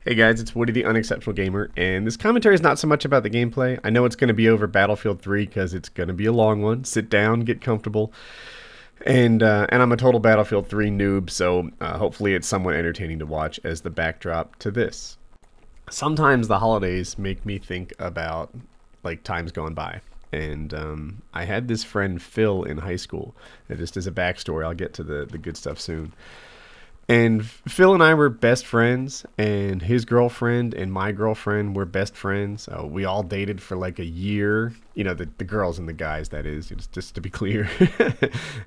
Hey guys, it's Woody the Unexceptional Gamer, and this commentary is not so much about the gameplay. I know it's going to be over Battlefield 3 because it's going to be a long one. Sit down, get comfortable, and I'm a total Battlefield 3 noob, so hopefully it's somewhat entertaining to watch as the backdrop to this. Sometimes the holidays make me think about like times gone by. And I had this friend Phil in high school. And just as a backstory, I'll get to the good stuff soon. And Phil and I were best friends, and his girlfriend and my girlfriend were best friends. We all dated for like a year. You know, the girls and the guys, that is, just to be clear.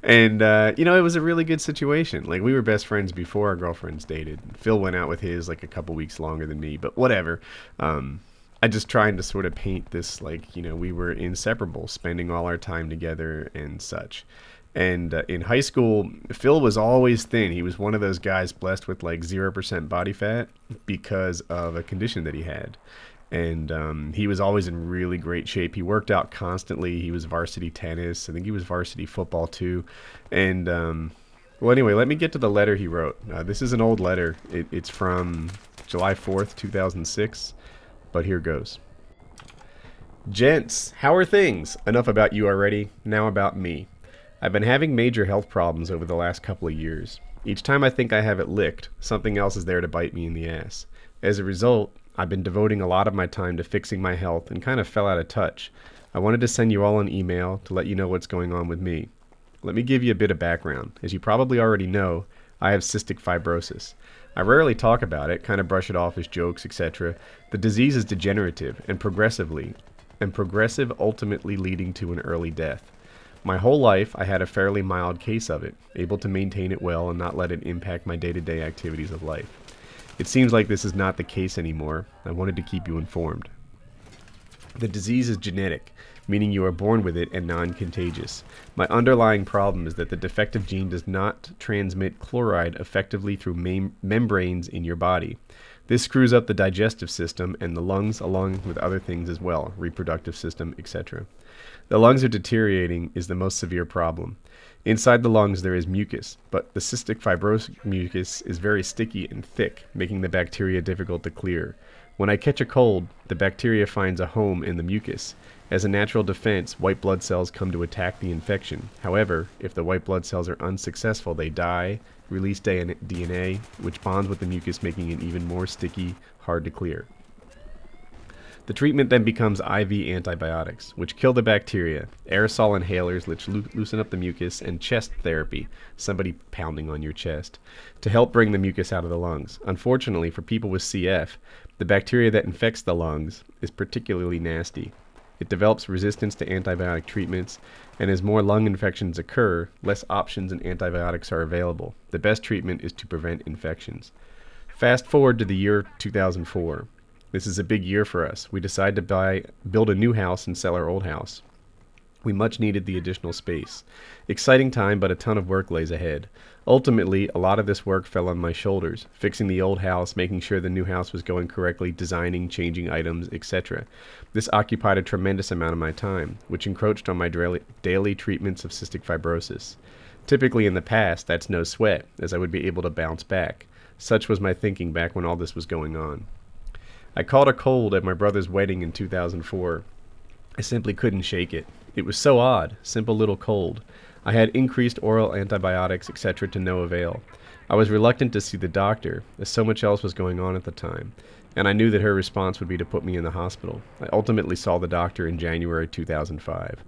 And, it was a really good situation. Like, we were best friends before our girlfriends dated. Phil went out with his like a couple weeks longer than me, but whatever. I just trying to sort of paint this like, we were inseparable, spending all our time together and such. And in high school, Phil was always thin. He was one of those guys blessed with like 0% body fat because of a condition that he had. And he was always in really great shape. He worked out constantly. He was varsity tennis. I think he was varsity football too. And well, anyway, let me get to the letter he wrote. This is an old letter. It's from July 4th, 2006. But here goes. Gents, how are things? Enough about you already. Now about me. I've been having major health problems over the last couple of years. Each time I think I have it licked, something else is there to bite me in the ass. As a result, I've been devoting a lot of my time to fixing my health and kind of fell out of touch. I wanted to send you all an email to let you know what's going on with me. Let me give you a bit of background. As you probably already know, I have cystic fibrosis. I rarely talk about it, kind of brush it off as jokes, etc. The disease is degenerative and progressive, ultimately leading to an early death. My whole life, I had a fairly mild case of it, able to maintain it well and not let it impact my day-to-day activities of life. It seems like this is not the case anymore. I wanted to keep you informed. The disease is genetic, meaning you are born with it and non-contagious. My underlying problem is that the defective gene does not transmit chloride effectively through membranes in your body. This screws up the digestive system and the lungs, along with other things as well, reproductive system, etc. The lungs are deteriorating is the most severe problem. Inside the lungs there is mucus, but the cystic fibrosis mucus is very sticky and thick, making the bacteria difficult to clear. When I catch a cold, the bacteria finds a home in the mucus. As a natural defense, white blood cells come to attack the infection. However, if the white blood cells are unsuccessful, they die, release DNA, which bonds with the mucus, making it even more sticky, hard to clear. The treatment then becomes IV antibiotics, which kill the bacteria, aerosol inhalers which loosen up the mucus, and chest therapy, somebody pounding on your chest, to help bring the mucus out of the lungs. Unfortunately, for people with CF, the bacteria that infects the lungs is particularly nasty. It develops resistance to antibiotic treatments, and as more lung infections occur, less options and antibiotics are available. The best treatment is to prevent infections. Fast forward to the year 2004. This is a big year for us. We decide to build a new house and sell our old house. We much needed the additional space. Exciting time, but a ton of work lays ahead. Ultimately, a lot of this work fell on my shoulders, fixing the old house, making sure the new house was going correctly, designing, changing items, etc. This occupied a tremendous amount of my time, which encroached on my daily treatments of cystic fibrosis. Typically in the past, that's no sweat, as I would be able to bounce back. Such was my thinking back when all this was going on. I caught a cold at my brother's wedding in 2004. I simply couldn't shake it. It was so odd, simple little cold. I had increased oral antibiotics, etc. to no avail. I was reluctant to see the doctor, as so much else was going on at the time, and I knew that her response would be to put me in the hospital. I ultimately saw the doctor in January 2005.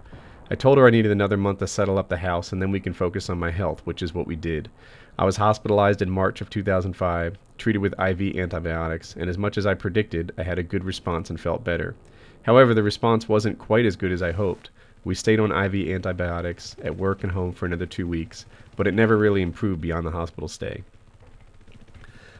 I told her I needed another month to settle up the house and then we can focus on my health, which is what we did. I was hospitalized in March of 2005, treated with IV antibiotics, and as much as I predicted, I had a good response and felt better. However, the response wasn't quite as good as I hoped. We stayed on IV antibiotics at work and home for another 2 weeks, but it never really improved beyond the hospital stay.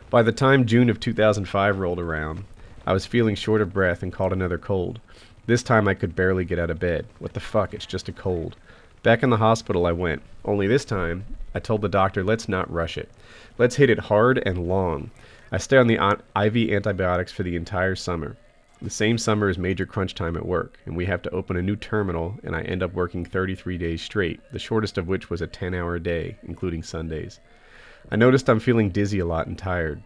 By the time June of 2005 rolled around, I was feeling short of breath and caught another cold. This time I could barely get out of bed. What the fuck, it's just a cold. Back in the hospital I went, only this time I told the doctor, let's not rush it. Let's hit it hard and long. I stay on the IV antibiotics for the entire summer. The same summer is major crunch time at work, and we have to open a new terminal, and I end up working 33 days straight, the shortest of which was a 10-hour day, including Sundays. I noticed I'm feeling dizzy a lot and tired.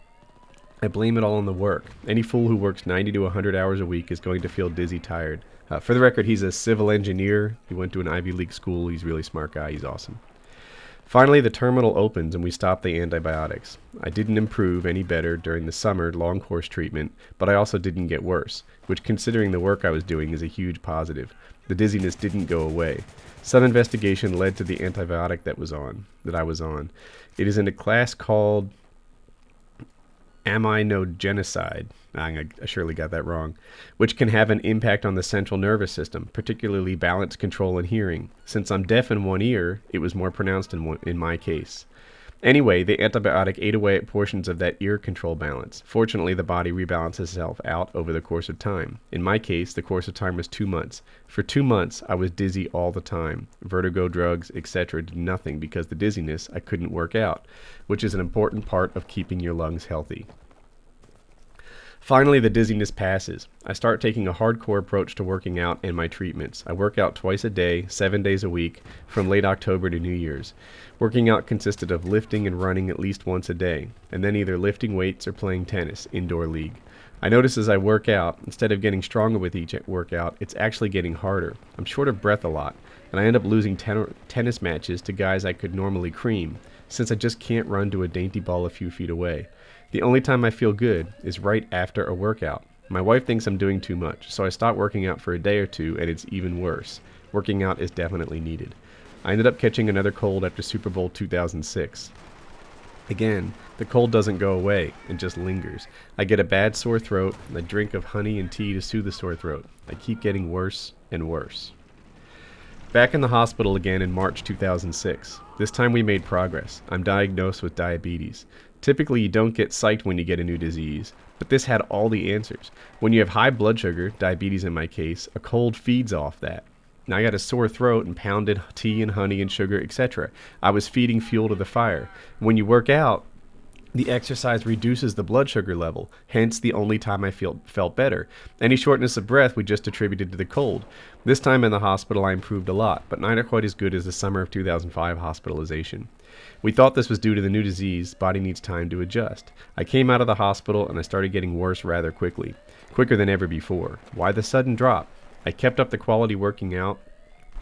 I blame it all on the work. Any fool who works 90 to 100 hours a week is going to feel dizzy tired. For the record, he's a civil engineer. He went to an Ivy League school. He's a really smart guy. He's awesome. Finally, the terminal opens and we stop the antibiotics. I didn't improve any better during the summer long course treatment, but I also didn't get worse, which considering the work I was doing is a huge positive. The dizziness didn't go away. Some investigation led to the antibiotic that I was on. It is in a class called aminogenicide. I surely got that wrong, which can have an impact on the central nervous system, particularly balance, control, and hearing. Since I'm deaf in one ear, it was more pronounced in my case. Anyway, the antibiotic ate away at portions of that ear control balance. Fortunately, the body rebalances itself out over the course of time. In my case, the course of time was 2 months. For 2 months, I was dizzy all the time. Vertigo, drugs, etc. did nothing because the dizziness I couldn't work out, which is an important part of keeping your lungs healthy. Finally, the dizziness passes. I start taking a hardcore approach to working out and my treatments. I work out twice a day, 7 days a week, from late October to New Year's. Working out consisted of lifting and running at least once a day, and then either lifting weights or playing tennis, indoor league. I notice as I work out, instead of getting stronger with each workout, it's actually getting harder. I'm short of breath a lot, and I end up losing tennis matches to guys I could normally cream, since I just can't run to a dainty ball a few feet away. The only time I feel good is right after a workout. My wife thinks I'm doing too much, so I stop working out for a day or two, and it's even worse. Working out is definitely needed. I ended up catching another cold after Super Bowl 2006. Again, the cold doesn't go away and just lingers. I get a bad sore throat, and a drink of honey and tea to soothe the sore throat. I keep getting worse and worse. Back in the hospital again in March 2006. This time we made progress. I'm diagnosed with diabetes. Typically, you don't get psyched when you get a new disease, but this had all the answers. When you have high blood sugar, diabetes in my case, a cold feeds off that. Now I got a sore throat and pounded tea and honey and sugar, etc. I was feeding fuel to the fire. When you work out, the exercise reduces the blood sugar level, hence the only time I felt better. Any shortness of breath we just attributed to the cold. This time in the hospital I improved a lot, but not quite as good as the summer of 2005 hospitalization. We thought this was due to the new disease. Body needs time to adjust. I came out of the hospital and I started getting worse rather quickly. Quicker than ever before. Why the sudden drop? I kept up the quality working out,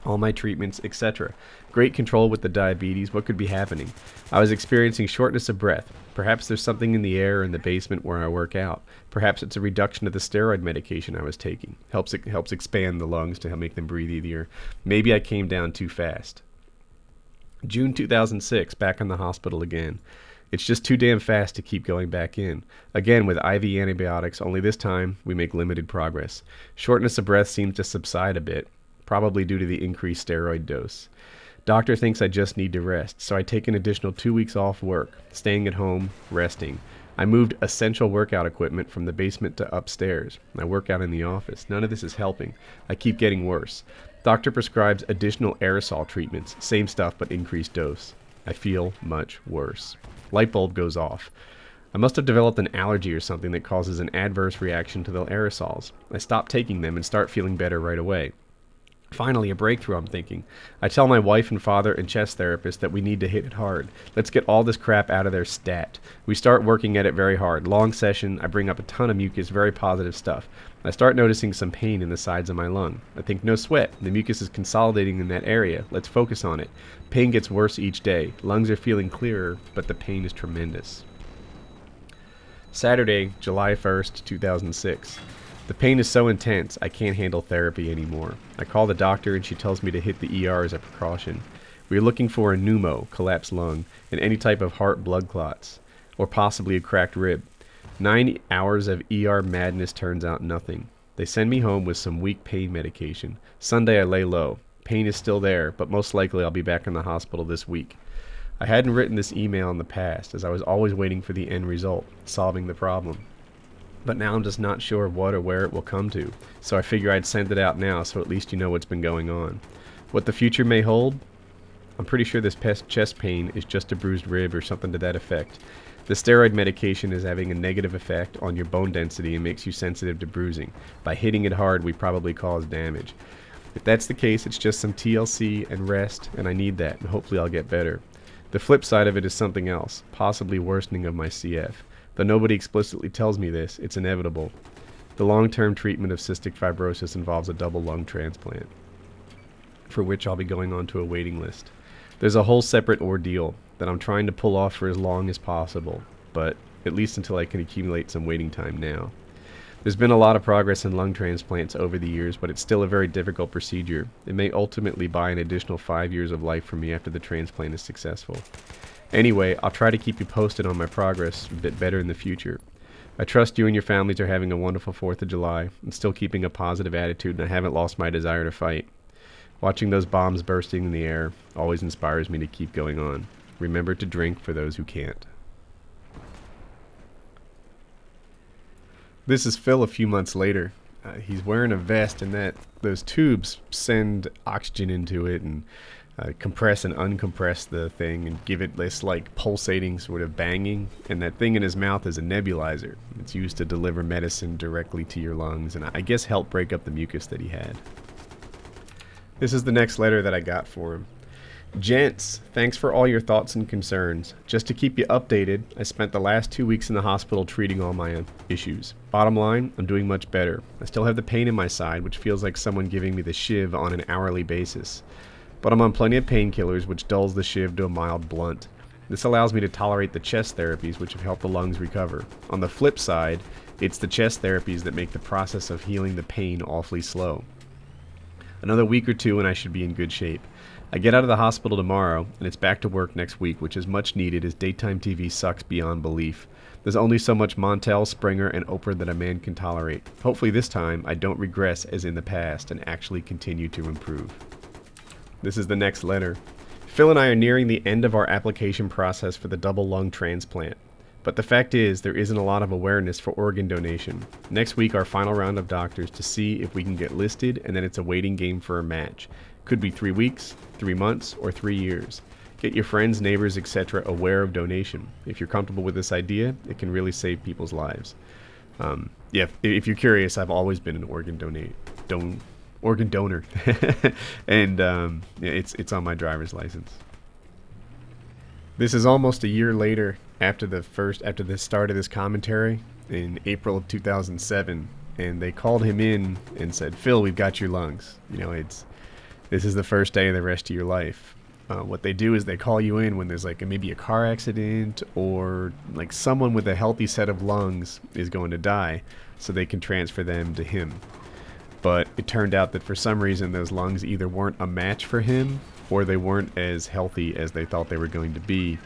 all my treatments, etc. Great control with the diabetes. What could be happening? I was experiencing shortness of breath. Perhaps there's something in the air in the basement where I work out. Perhaps it's a reduction of the steroid medication I was taking. Helps expand the lungs to help make them breathe easier. Maybe I came down too fast. June 2006, back in the hospital again. It's just too damn fast to keep going back in. Again with IV antibiotics, only this time we make limited progress. Shortness of breath seems to subside a bit, probably due to the increased steroid dose. Doctor thinks I just need to rest, so I take an additional 2 weeks off work, staying at home, resting. I moved essential workout equipment from the basement to upstairs. I work out in the office. None of this is helping. I keep getting worse. Doctor prescribes additional aerosol treatments, same stuff but increased dose. I feel much worse. Light bulb goes off. I must have developed an allergy or something that causes an adverse reaction to the aerosols. I stop taking them and start feeling better right away. Finally, a breakthrough, I'm thinking. I tell my wife and father and chest therapist that we need to hit it hard. Let's get all this crap out of there stat. We start working at it very hard. Long session, I bring up a ton of mucus, very positive stuff. I start noticing some pain in the sides of my lung. I think no sweat. The mucus is consolidating in that area. Let's focus on it. Pain gets worse each day. Lungs are feeling clearer, but the pain is tremendous. Saturday, July 1st, 2006. The pain is so intense, I can't handle therapy anymore. I call the doctor and she tells me to hit the ER as a precaution. We are looking for a pneumo, collapsed lung, and any type of heart blood clots, or possibly a cracked rib. 9 hours of ER madness turns out nothing. They send me home with some weak pain medication. Sunday I lay low. Pain is still there, but most likely I'll be back in the hospital this week. I hadn't written this email in the past, as I was always waiting for the end result, solving the problem. But now I'm just not sure what or where it will come to, so I figure I'd send it out now so at least you know what's been going on. What the future may hold? I'm pretty sure this chest pain is just a bruised rib or something to that effect. The steroid medication is having a negative effect on your bone density and makes you sensitive to bruising. By hitting it hard, we probably cause damage. If that's the case, it's just some TLC and rest, and I need that, and hopefully I'll get better. The flip side of it is something else, possibly worsening of my CF. Though nobody explicitly tells me this, it's inevitable. The long-term treatment of cystic fibrosis involves a double lung transplant, for which I'll be going on to a waiting list. There's a whole separate ordeal that I'm trying to pull off for as long as possible, but at least until I can accumulate some waiting time now. There's been a lot of progress in lung transplants over the years, but it's still a very difficult procedure. It may ultimately buy an additional 5 years of life for me after the transplant is successful. Anyway, I'll try to keep you posted on my progress a bit better in the future. I trust you and your families are having a wonderful 4th of July and still keeping a positive attitude, and I haven't lost my desire to fight. Watching those bombs bursting in the air always inspires me to keep going on. Remember to drink for those who can't. This is Phil a few months later. He's wearing a vest, and those tubes send oxygen into it and compress and uncompress the thing and give it this like pulsating sort of banging, and that thing in his mouth is a nebulizer. It's used to deliver medicine directly to your lungs and I guess help break up the mucus that he had. This is the next letter that I got for him. Gents, thanks for all your thoughts and concerns. Just to keep you updated, I spent the last 2 weeks in the hospital treating all my issues. Bottom line, I'm doing much better. I still have the pain in my side, which feels like someone giving me the shiv on an hourly basis. But I'm on plenty of painkillers, which dulls the shiv to a mild blunt. This allows me to tolerate the chest therapies, which have helped the lungs recover. On the flip side, it's the chest therapies that make the process of healing the pain awfully slow. Another week or two and I should be in good shape. I get out of the hospital tomorrow, and it's back to work next week, which is much needed as daytime TV sucks beyond belief. There's only so much Montel, Springer, and Oprah that a man can tolerate. Hopefully this time I don't regress as in the past and actually continue to improve. This is the next letter. Phil and I are nearing the end of our application process for the double lung transplant. But the fact is, there isn't a lot of awareness for organ donation. Next week, our final round of doctors to see if we can get listed, and then it's a waiting game for a match. Could be 3 weeks, 3 months, or 3 years. Get your friends, neighbors, etc. aware of donation. If you're comfortable with this idea, it can really save people's lives. If you're curious, I've always been an organ donor, and it's on my driver's license. This is almost a year later after the start of this commentary in April of 2007, and they called him in and said, "Phil, we've got your lungs. This is the first day of the rest of your life." What they do is they call you in when there's maybe a car accident or like someone with a healthy set of lungs is going to die, so they can transfer them to him. But it turned out that for some reason those lungs either weren't a match for him or they weren't as healthy as they thought they were going to be,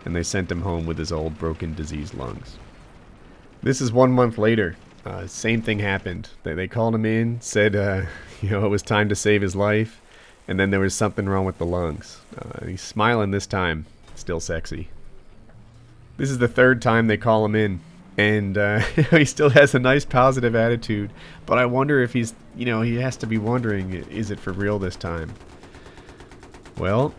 and they sent him home with his old broken diseased lungs. This is 1 month later. Same thing happened. They called him in, said it was time to save his life, and then there was something wrong with the lungs. He's smiling this time, still sexy. This is the third time they call him in, and he still has a nice positive attitude, but I wonder if he has to be wondering, is it for real this time? Well,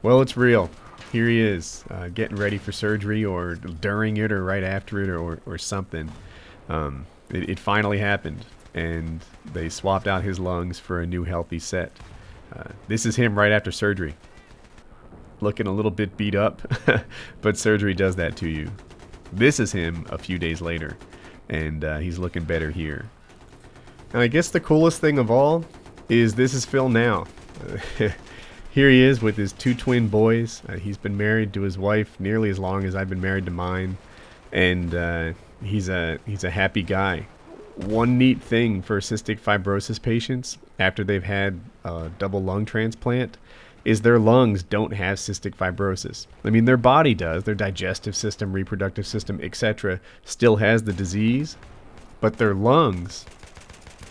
it's real. Here he is, getting ready for surgery, or during it, or right after it, or something. It finally happened, and they swapped out his lungs for a new healthy set. This is him right after surgery. Looking a little bit beat up, but surgery does that to you. This is him a few days later, and he's looking better here. And I guess the coolest thing of all is this is Phil now. Here he is with his 2 twin boys. He's been married to his wife nearly as long as I've been married to mine, and he's a happy guy. One neat thing for cystic fibrosis patients after they've had a double lung transplant is their lungs don't have cystic fibrosis. I mean, their body does, their digestive system, reproductive system, etc. still has the disease, but their lungs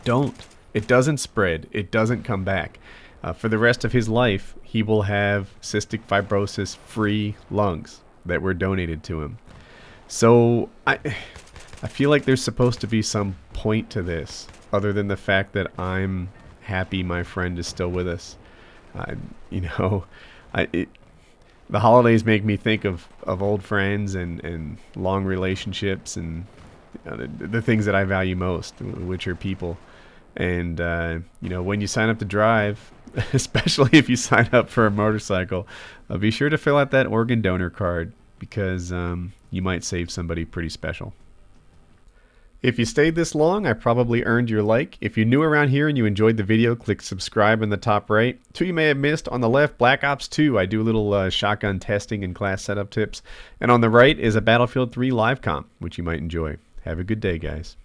don't. It doesn't spread. It doesn't come back. For the rest of his life, he will have cystic fibrosis-free lungs that were donated to him. So I feel like there's supposed to be some point to this, other than the fact that I'm happy my friend is still with us. The holidays make me think of old friends and long relationships and the things that I value most, which are people. And when you sign up to drive, especially if you sign up for a motorcycle, be sure to fill out that organ donor card, because You might save somebody pretty special. If you stayed this long, I probably earned your like. If you're new around here and you enjoyed the video, click subscribe in the top right. Two you may have missed. On the left, Black Ops 2. I do a little shotgun testing and class setup tips. And on the right is a Battlefield 3 live comp, which you might enjoy. Have a good day, guys.